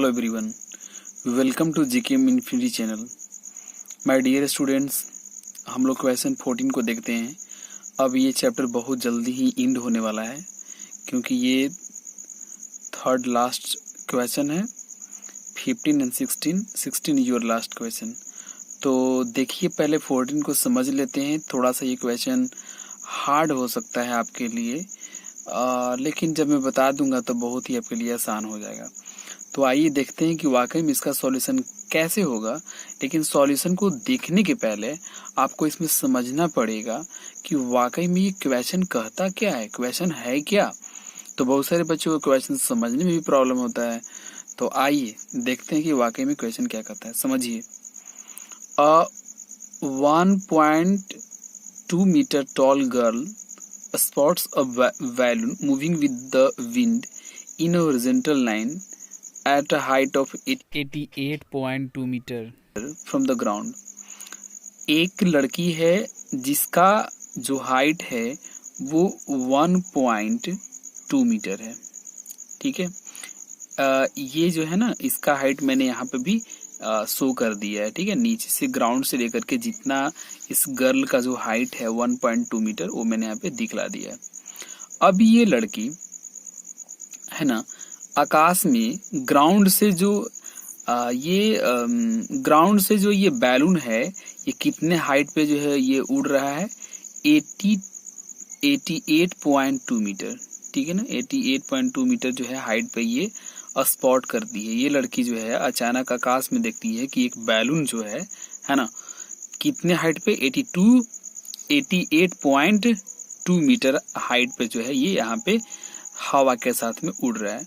Hello everyone, welcome to GKM Infinity channel. My dear students, हम लोग question 14 को देखते हैं। अब ये चैप्टर बहुत जल्दी ही एंड होने वाला है क्योंकि ये थर्ड लास्ट क्वेश्चन है। 15 एंड 16 योर लास्ट क्वेश्चन। तो देखिए, पहले 14 को समझ लेते हैं। थोड़ा सा ये क्वेश्चन हार्ड हो सकता है आपके लिए, लेकिन जब मैं बता दूंगा तो बहुत ही आपके लिए आसान हो जाएगा। तो आइए देखते हैं कि वाकई में इसका सॉल्यूशन कैसे होगा। लेकिन सॉल्यूशन को देखने के पहले आपको इसमें समझना पड़ेगा कि वाकई में ये क्वेश्चन कहता क्या है, क्वेश्चन है क्या। तो बहुत सारे बच्चों को क्वेश्चन समझने में भी प्रॉब्लम होता है। तो आइए देखते हैं कि वाकई में क्वेश्चन क्या कहता है। समझिए, 1.2 meter tall girl spots a balloon moving with the wind in a horizontal line at a height of 88.2 meter from the ground। एक लड़की है जिसका जो हाइट है वो 1.2 मीटर है। ठीक है, ये जो है ना, इसका हाइट मैंने यहाँ पे भी शो कर दिया है। ठीक है, नीचे से ग्राउंड से लेकर के जितना इस गर्ल का जो हाइट है 1.2 मीटर वो मैंने यहाँ पे दिखला दिया है। अब ये लड़की है ना, आकाश में ग्राउंड से जो ग्राउंड से जो ये बैलून है, ये कितने हाइट पे जो है ये उड़ रहा है, 88.2 मीटर। ठीक है ना, 88.2 मीटर जो है हाइट पे ये स्पॉट करती है। ये लड़की जो है अचानक आकाश में देखती है कि एक बैलून जो है ना, कितने हाइट पे, 88.2 मीटर हाइट पे जो है ये यहाँ पे हवा के साथ में उड़ रहा है।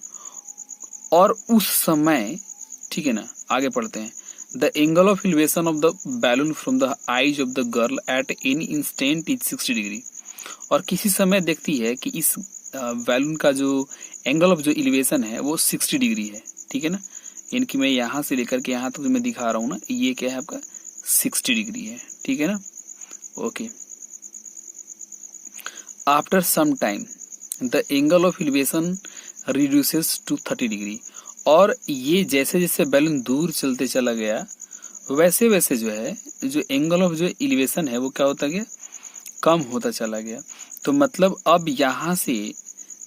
और उस समय, ठीक है ना, आगे पढ़ते हैं। The angle of elevation of the balloon from the eyes of the girl at any instant is 60 degree. और किसी समय देखती है कि इस बैलून का जो एंगल ऑफ जो एलिवेशन है वो 60 डिग्री है। ठीक है ना, यानी कि मैं यहाँ से लेकर के यहाँ तक मैं दिखा रहा हूँ ना, ये क्या है आपका 60 डिग्री है। ठीक है ना, okay. After some time the angle of elevation reduces to 30 degree. और ये जैसे जैसे बैलून दूर चलते चला गया वैसे वैसे जो है जो एंगल ऑफ जो एलिवेशन है वो क्या होता गया, कम होता चला गया। तो मतलब अब यहाँ से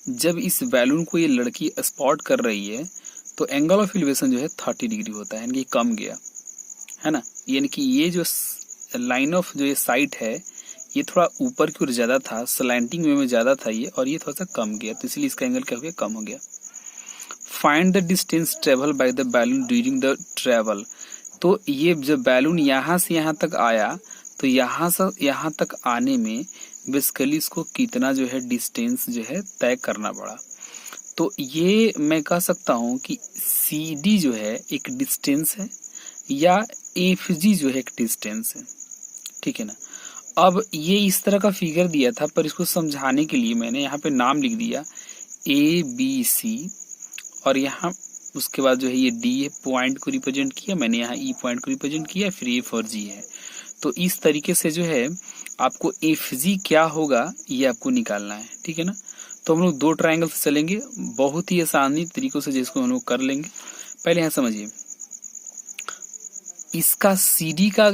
जब इस बैलून को ये लड़की स्पॉट कर रही है तो एंगल ऑफ एलिवेशन जो है 30 डिग्री होता है, यानी कि कम गया है ना। यानी कि ये जो लाइन ऑफ जो ये साइट है ये थोड़ा ऊपर की ओर ज्यादा था, स्लैंटिंग वे में ज्यादा था ये, और ये थोड़ा सा कम गया, तो इसलिए इसका एंगल क्या हो गया, कम हो गया। Find the distance travel by the balloon during the travel. तो ये जब बैलून यहाँ से यहाँ तक आया तो यहाँ से यहाँ तक आने में बेसिकली इसको कितना जो है डिस्टेंस जो है तय करना पड़ा। तो ये मैं कह सकता हूँ कि CD जो है एक डिस्टेंस है या FG जो है एक डिस्टेंस है। ठीक है ना। अब ये इस तरह का फिगर दिया था, पर इसको समझाने के लिए मैंने यहाँ पे नाम लिख दिया ABC, और यहाँ उसके बाद जो है ये D पॉइंट को रिप्रेजेंट किया मैंने, यहाँ E पॉइंट को रिप्रेजेंट किया, फिर F और G है। तो इस तरीके से जो है आपको FG क्या होगा ये आपको निकालना है। ठीक है ना। तो हम लोग दो ट्रायंगल से चलेंगे बहुत ही आसानी तरीकों से, जिसको हम लोग कर लेंगे। पहले यहाँ समझिए, इसका CD का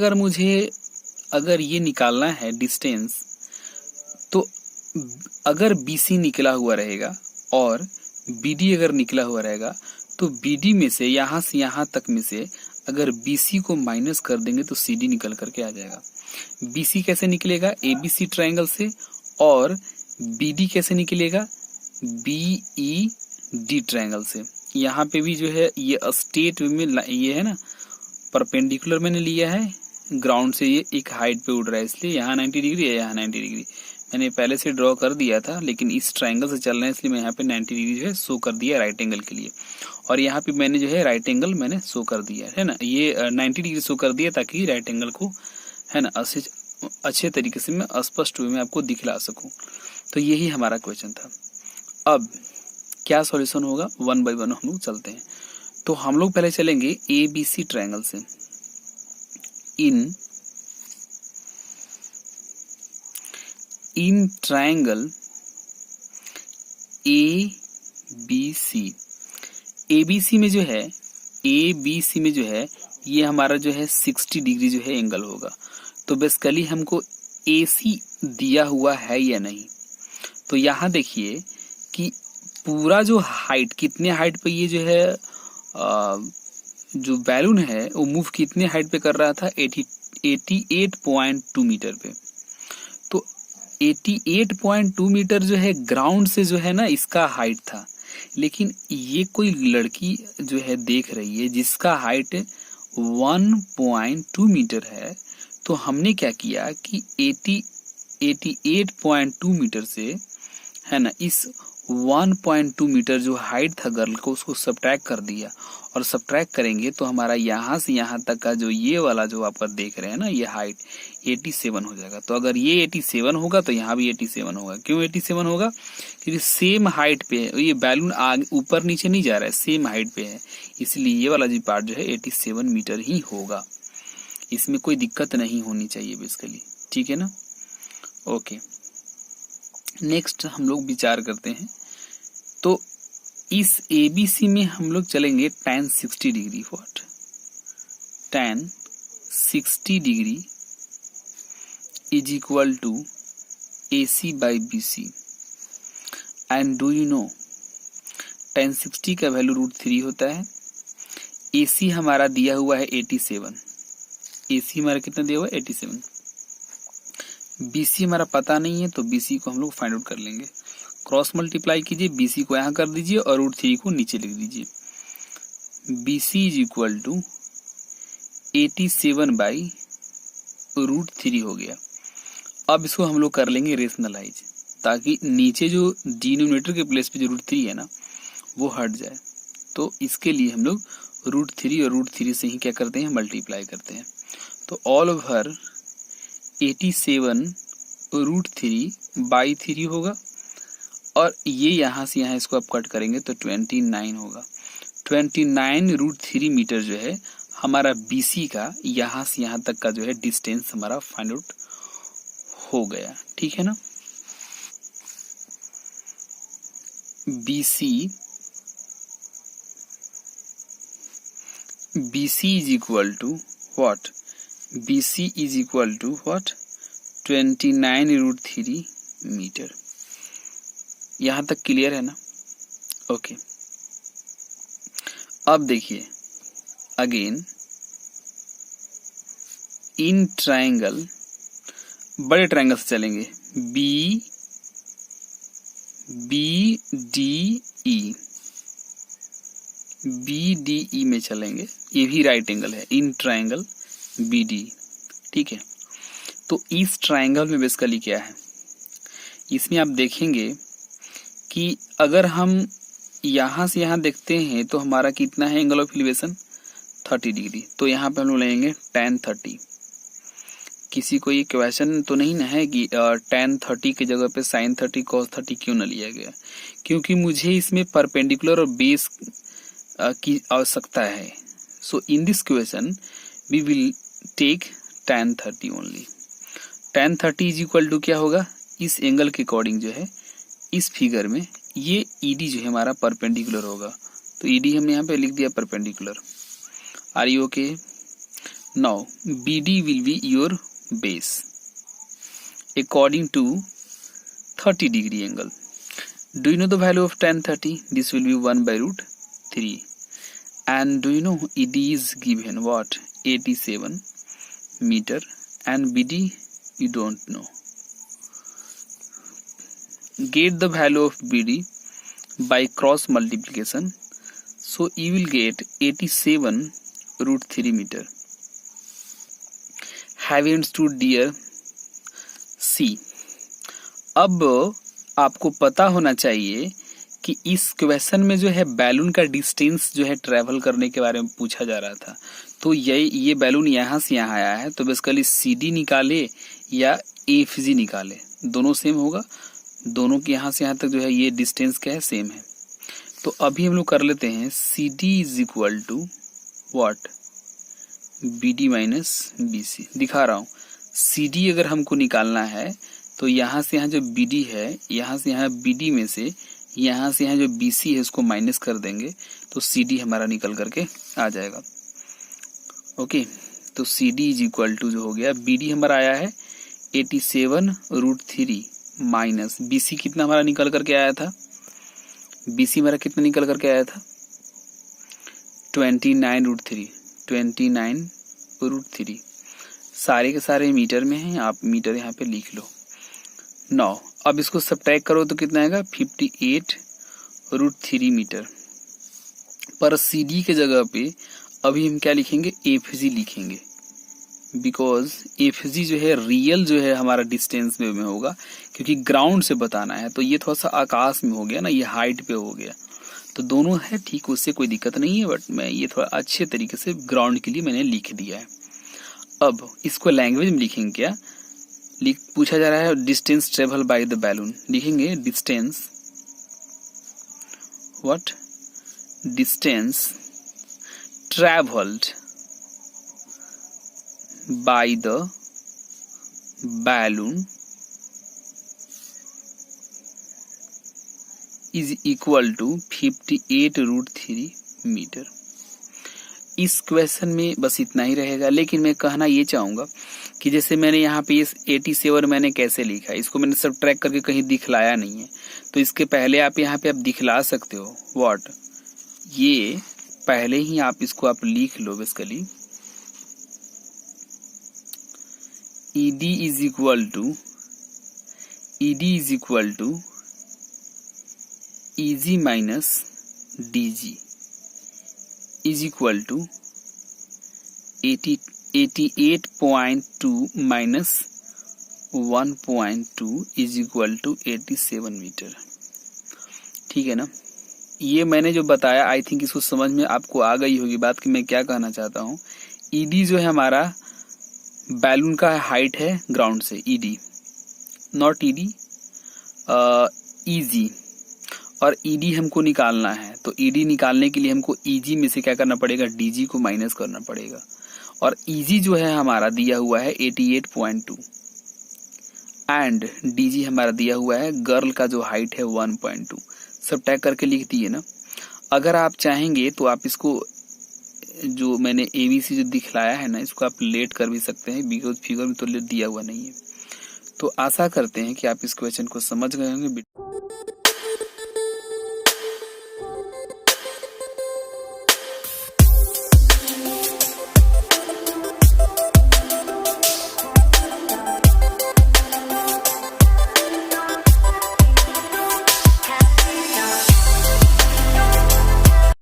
अगर ये निकालना है डिस्टेंस, तो अगर BC निकला हुआ रहेगा और BD अगर निकला हुआ रहेगा तो BD में से यहाँ तक में से अगर BC को माइनस कर देंगे तो CD निकल करके आ जाएगा। BC कैसे निकलेगा, ABC ट्रायंगल से, और BD कैसे निकलेगा, BED ट्रायंगल से। यहाँ पे भी जो है ये स्ट्रेट में ये है ना, परपेंडिकुलर मैंने लिया है, ग्राउंड से ये एक हाइट पे उड़ रहा है, इसलिए यहाँ 90 डिग्री है, यहाँ 90 डिग्री मैंने पहले से ड्रॉ कर दिया था, लेकिन इस ट्रायंगल से चल रहे हैं इसलिए मैं यहाँ पे 90 डिग्री जो है शो कर दिया राइट एंगल के लिए। और यहाँ पे मैंने जो है राइट एंगल मैंने शो कर दिया है ना, ये 90 डिग्री शो कर दिया ताकि राइट एंगल को है ना अच्छे तरीके से मैं स्पष्ट वे में आपको दिखला सकूं। तो यही हमारा क्वेश्चन था। अब क्या सॉल्यूशन होगा, 1 बाय 1 हम लोग चलते हैं। तो हम लोग पहले चलेंगे ABC ट्रायंगल से। इन ट्रायंगल ABC में जो है ABC में जो है ये हमारा जो है 60 डिग्री जो है एंगल होगा। तो बेसिकली हमको AC दिया हुआ है या नहीं, तो यहाँ देखिए कि पूरा जो हाइट, कितने हाइट पे ये जो है जो बैलून है वो मूव कितने हाइट पे कर रहा था, 88.2 मीटर पे। तो 88.2 मीटर जो है ग्राउंड से जो है ना इसका हाइट था, लेकिन ये कोई लड़की जो है देख रही है जिसका हाइट 1.2 मीटर है। तो हमने क्या किया कि 88.2 मीटर से है ना इस 1.2 मीटर जो हाइट था गर्ल को उसको सब्ट्रैक्ट कर दिया, और सब्ट्रैक्ट करेंगे तो हमारा यहाँ से यहाँ तक का जो ये वाला जो आपका देख रहे हैं ना ये हाइट 87 हो जाएगा। तो अगर ये 87 होगा तो यहाँ भी 87 होगा। क्यों 87 होगा? क्योंकि सेम हाइट पे है, ये बैलून आगे ऊपर नीचे नहीं जा रहा है, सेम हाइट पे है, इसलिए ये वाला जो पार्ट जो है 87 मीटर ही होगा। इसमें कोई दिक्कत नहीं होनी चाहिए बेसिकली, ठीक है ना। ओके, नेक्स्ट हम लोग विचार करते हैं। तो इस ABC में हम लोग चलेंगे tan 60 degree. What? tan 60 degree is equal to AC by BC। And do you know tan 60 का वैल्यू √3 होता है। AC हमारा दिया हुआ है 87। AC हमारा कितना दिया हुआ है? 87। BC हमारा पता नहीं है, तो BC को हम लोग फाइंड आउट कर लेंगे। क्रॉस मल्टीप्लाई कीजिए, BC को यहाँ कर दीजिए और √3 को नीचे लिख दीजिए। BC is equal to 87 by √3 हो गया। अब इसको हम लोग कर लेंगे रेशनलाइज, ताकि नीचे जो डिनोमिनेटर के प्लेस पे जो √3 है ना वो हट जाए। तो इसके लिए हम लोग √3 और √3 से ही क्या करते हैं, मल्टीप्लाई करते हैं। तो ऑल ओवर 87 √3 बाई 3 होगा, और ये यहाँ से यहाँ इसको आप कट करेंगे तो 29 होगा। 29 √3 मीटर जो है हमारा BC का यहाँ से यहाँ तक का जो है डिस्टेंस हमारा फाइंड आउट हो गया, ठीक है ना। BC is equal to what? BC is equal to what? 29 √3 metre. यहां तक क्लियर है ना? ओके, अब देखिए अगेन इन ट्रायंगल, बड़े ट्रायंगल से चलेंगे। BDE में चलेंगे, ये भी राइट एंगल है, इन ट्रायंगल BD, ठीक है। तो इस ट्रायंगल में बेसिकली क्या है, इसमें आप देखेंगे कि अगर हम यहां से यहां देखते हैं तो हमारा कितना है एंगल ऑफ एलिवेशन? 30 डिग्री। तो यहाँ पे हम लोग लेंगे tan 30। किसी को ये क्वेश्चन तो नहीं ना है कि tan 30 की जगह पे sin 30 cos 30 क्यों ना लिया गया? क्योंकि मुझे इसमें परपेंडिकुलर और बेस की आवश्यकता है। So in this question we will take tan 30 only. tan 30 is equal to क्या होगा? इस एंगल के अकॉर्डिंग जो है इस फिगर में ये ED जो है हमारा परपेंडिकुलर होगा, तो ED हमने यहाँ पे लिख दिया perpendicular. Are you okay? Now BD will be your base according to 30 degree angle. Do you know the value of tan 30? This will be 1/√3। And do you know ED is given what? 87 metre, and BD you don't know. Get the value of BD by cross multiplication. So you will get 87 √3 meter. Have you understood dear? C. अब आपको पता होना चाहिए कि इस question में जो है बैलून का डिस्टेंस जो है ट्रेवल करने के बारे में पूछा जा रहा था। तो ये बैलून यहाँ से यहाँ आया है, तो बेसिकली CD निकाले या AFG निकाले, दोनों सेम होगा। दोनों के यहाँ से यहाँ तक जो है ये डिस्टेंस क्या है? सेम है। तो अभी हम लोग कर लेते हैं CD is equal to what? BD minus BC। दिखा रहा हूँ, CD अगर हमको निकालना है तो यहाँ से यहाँ जो BD है, यहाँ से यहाँ BD में से यहाँ से यहाँ जो BC है उसको माइनस कर देंगे तो CD हमारा निकल करके आ जाएगा। ओके, तो CD इज इक्वल टू जो हो गया, BD हमारा आया है 87√3 माइनस BC कितना हमारा निकल करके आया था, BC हमारा कितना निकल करके आया था 29√3 सारे के सारे मीटर में हैं, आप मीटर यहाँ पे लिख लो। 9 अब इसको सब्ट्रैक्ट करो तो कितना आएगा 58√3 मीटर। पर CD के जगह पे अभी हम क्या लिखेंगे, FG लिखेंगे, बिकॉज FG जो है रियल जो है हमारा डिस्टेंस में होगा, क्योंकि ग्राउंड से बताना है, तो ये थोड़ा सा आकाश में हो गया ना, ये हाइट पे हो गया, तो दोनों है ठीक, उससे कोई दिक्कत नहीं है, बट मैं ये थोड़ा अच्छे तरीके से ग्राउंड के लिए मैंने लिख दिया है। अब इसको लैंग्वेज में लिखेंगे क्या, पूछा जा रहा है distance travel by the balloon, लिखेंगे distance, what, distance travelled by the balloon is equal to 58√3 metre. इस क्वेश्चन में बस इतना ही रहेगा, लेकिन मैं कहना ये चाहूंगा कि जैसे मैंने यहाँ पे इस 87 मैंने कैसे लिखा है, इसको मैंने सब्ट्रैक्ट करके कहीं दिखलाया नहीं है, तो इसके पहले आप यहाँ पे आप दिखला सकते हो, व्हाट, ये पहले ही आप इसको आप लिख लो basically, ED is equal to EG minus DG is equal to 88.2 minus 1.2 is equal to 87 metre. ठीक है ना, ये मैंने जो बताया आई थिंक इसको समझ में आपको आ गई होगी बात कि मैं क्या कहना चाहता हूँ। ED जो है हमारा बैलून का हाइट है ग्राउंड से, ED नॉट ED, EG, और ED हमको निकालना है, तो ED निकालने के लिए हमको EG में से क्या करना पड़ेगा, DG को माइनस करना पड़ेगा, और EG जो है हमारा दिया हुआ है 88.2 एंड DG हमारा दिया हुआ है गर्ल का जो हाइट है 1.2, सब टैग करके लिख दिए ना। अगर आप चाहेंगे तो आप इसको जो मैंने ABC जो दिखलाया है ना, इसको आप लेट कर भी सकते हैं, बिकॉज फिगर में तो लेट दिया हुआ नहीं है। तो आशा करते हैं कि आप इस क्वेश्चन को समझ गए होंगे।